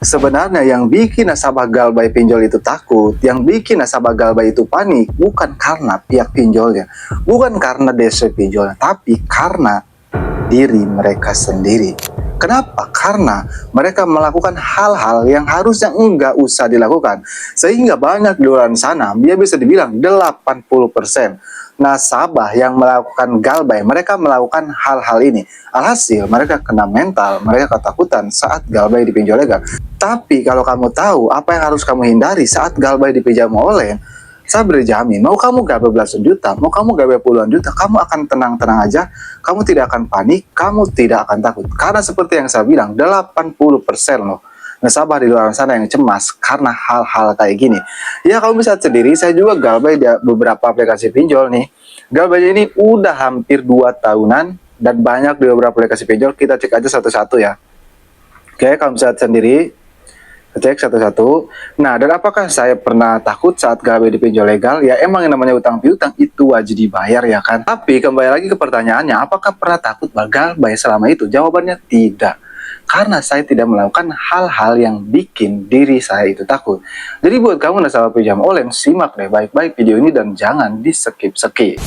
Sebenarnya yang bikin nasabah Galbay pinjol itu takut, yang bikin nasabah Galbay itu panik, bukan karena pihak pinjolnya, bukan karena DC pinjolnya, tapi karena diri mereka sendiri. Kenapa? Karena mereka melakukan hal-hal yang harusnya enggak usah dilakukan. Sehingga banyak di luar sana, dia bisa dibilang 80% nasabah yang melakukan Galbay, mereka melakukan hal-hal ini. Alhasil mereka kena mental, mereka ketakutan saat Galbay dipinjol legal. Tapi kalau kamu tahu apa yang harus kamu hindari saat Galbay dipinjam oleh, saya berjamin, mau kamu gawe belasan juta, mau kamu gawe puluhan juta, kamu akan tenang-tenang aja, kamu tidak akan panik, kamu tidak akan takut. Karena seperti yang saya bilang, 80% loh nasabah di luar sana yang cemas karena hal-hal kayak gini. Ya kamu bisa sendiri, saya juga Galbay di beberapa aplikasi pinjol nih. Galbay ini udah hampir 2 tahunan dan banyak di beberapa aplikasi pinjol, kita cek aja satu-satu ya. Oke, kamu bisa sendiri, cek satu-satu. Nah, dan apakah saya pernah takut saat Galbay dipinjol legal? Ya emang yang namanya utang piutang itu wajib dibayar ya kan. Tapi kembali lagi ke pertanyaannya, apakah pernah takut Galbay selama itu? Jawabannya tidak. Karena saya tidak melakukan hal-hal yang bikin diri saya itu takut. Jadi buat kamu nasabah pinjam online, simak deh baik-baik video ini dan jangan di skip-skip.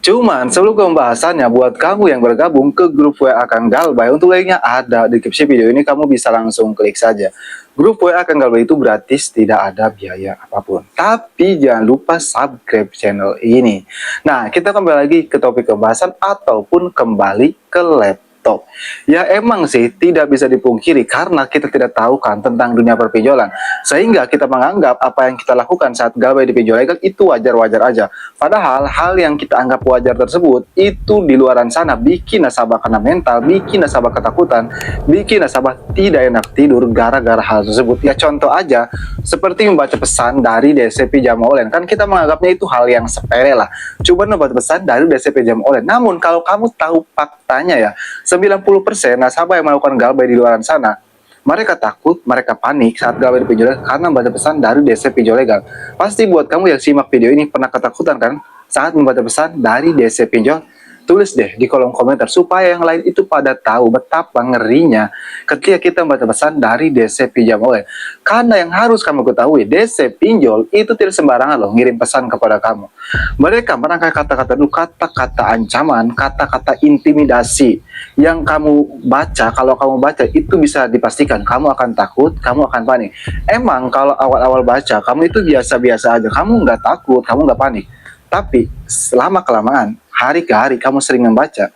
Cuman sebelum ke pembahasannya, buat kamu yang bergabung ke grup WA Kang Galbay, untuk linknya ada di deskripsi video ini, kamu bisa langsung klik saja. Grup WA Kang Galbay itu gratis, tidak ada biaya apapun. Tapi jangan lupa subscribe channel ini. Nah, kita kembali lagi ke topik pembahasan ataupun kembali ke laptop. Ya emang sih tidak bisa dipungkiri karena kita tidak tahu kan tentang dunia perpinjolan. Sehingga kita menganggap apa yang kita lakukan saat Galbay dipinjol legal itu wajar-wajar aja. Padahal hal yang kita anggap wajar tersebut itu di luaran sana bikin nasabah kena mental, bikin nasabah ketakutan, bikin nasabah tidak enak tidur gara-gara hal tersebut. Ya contoh aja seperti membaca pesan dari DC pinjam online, kan kita menganggapnya itu hal yang sepele lah. Coba membaca pesan dari DC pinjam online. Namun kalau kamu tahu faktanya ya, 90% nasabah yang melakukan Galbay di luar sana, mereka takut, mereka panik saat Galbay dipinjol karena membaca pesan dari DC pinjol legal. Pasti buat kamu yang simak video ini pernah ketakutan kan saat membaca pesan dari DC pinjol? Tulis deh di kolom komentar supaya yang lain itu pada tahu betapa ngerinya ketika kita membaca pesan dari DC pinjam online. Karena yang harus kamu ketahui, DC pinjol itu tidak sembarangan loh ngirim pesan kepada kamu. Mereka merangkai kata-kata dulu, kata-kata ancaman, kata-kata intimidasi yang kamu baca. Kalau kamu baca itu bisa dipastikan kamu akan takut, kamu akan panik. Emang kalau awal-awal baca kamu itu biasa-biasa aja, kamu nggak takut, kamu nggak panik. Tapi selama kelamaan, hari ke hari kamu sering membaca,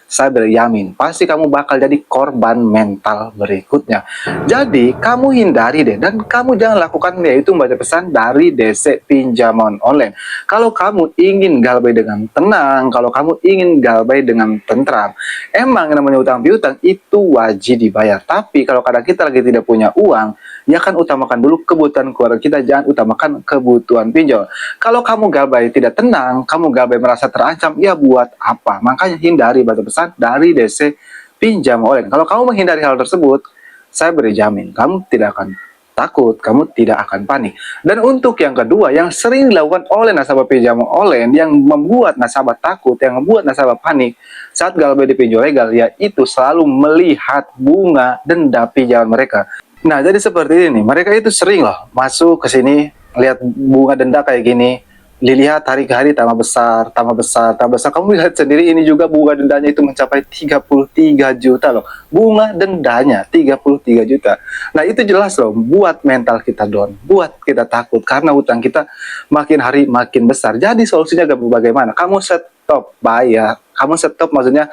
saya beryamin pasti kamu bakal jadi korban mental berikutnya. Jadi kamu hindari deh, dan kamu jangan lakukan yaitu membaca pesan dari DC pinjaman online. Kalau kamu ingin Galbay dengan tenang, kalau kamu ingin Galbay dengan tentram, emang yang namanya utang piutang itu wajib dibayar. Tapi kalau kadang kita lagi tidak punya uang, ya kan utamakan dulu kebutuhan keluarga kita, jangan utamakan kebutuhan pinjol. Kalau kamu Galbay tidak tenang, kamu Galbay merasa terancam, ya buat apa? Makanya hindari baca pesan dari DC pinjam online. Kalau kamu menghindari hal tersebut, saya beri jamin kamu tidak akan takut, kamu tidak akan panik. Dan untuk yang kedua, yang sering dilakukan oleh nasabah pinjam online yang membuat nasabah takut, yang membuat nasabah panik saat Galbay dipinjol legal, yaitu selalu melihat bunga denda pinjaman mereka. Nah, jadi seperti ini, mereka itu sering loh masuk ke sini, lihat bunga denda kayak gini, dilihat hari ke hari tambah besar, tambah besar, tambah besar. Kamu lihat sendiri ini juga bunga dendanya itu mencapai 33 juta loh. Bunga dendanya 33 juta. Nah, itu jelas loh buat mental kita down, buat kita takut karena utang kita makin hari makin besar. Jadi solusinya bagaimana? Kamu stop bayar. Kamu stop, maksudnya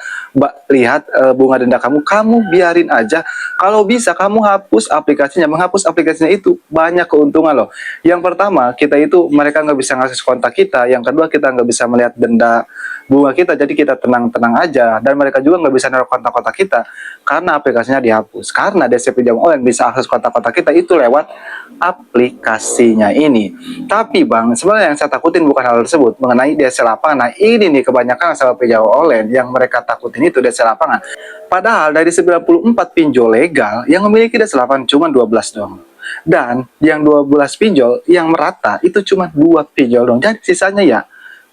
lihat bunga denda kamu biarin aja. Kalau bisa kamu hapus aplikasinya. Menghapus aplikasinya itu banyak keuntungan loh. Yang pertama, kita itu mereka nggak bisa ngasih kontak kita. Yang kedua, kita nggak bisa melihat denda bunga kita, jadi kita tenang-tenang aja. Dan mereka juga nggak bisa naruh kontak-kontak kita karena aplikasinya dihapus. Karena DC pinjam online bisa akses kontak-kontak kita itu lewat aplikasinya ini. Tapi Bang, sebenarnya yang saya takutin bukan hal tersebut mengenai DC lapangan. Nah, ini nih kebanyakan nasabah pinjam online yang mereka takutin itu DC lapangan. Padahal dari 94 pinjol legal yang memiliki DC lapangan cuma 12 doang. Dan yang 12 pinjol yang merata itu cuma 2 pinjol doang. Jadi sisanya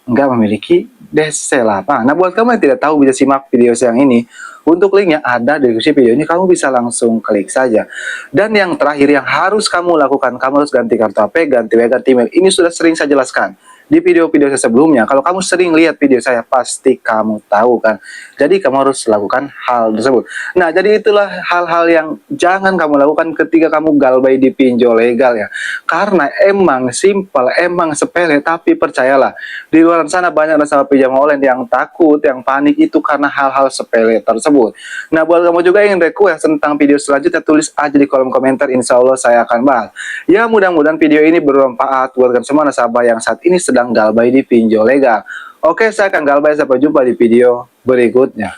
nggak memiliki DC lapangan. Nah, buat kamu yang tidak tahu, bisa simak video yang ini Untuk linknya ada di deskripsi video ini, kamu bisa langsung klik saja. Dan yang terakhir yang harus kamu lakukan, kamu harus ganti kartu HP, ganti WA, ganti email. Ini sudah sering saya jelaskan di video-video saya sebelumnya. Kalau kamu sering lihat video saya, pasti kamu tahu kan. Jadi kamu harus lakukan hal tersebut. Nah, jadi itulah hal-hal yang jangan kamu lakukan ketika kamu galbay di pinjol legal ya. Karena emang simple, emang sepele, tapi percayalah, di luar sana banyak nasabah pinjaman online yang takut, yang panik itu karena hal-hal sepele tersebut. Nah, buat kamu juga yang request tentang video selanjutnya, tulis aja di kolom komentar, insya Allah saya akan bahas. Ya, mudah-mudahan video ini bermanfaat buat kalian semua nasabah yang saat ini sedang galbay di pinjol legal. Oke, saya akan galbay, sampai jumpa di video berikutnya.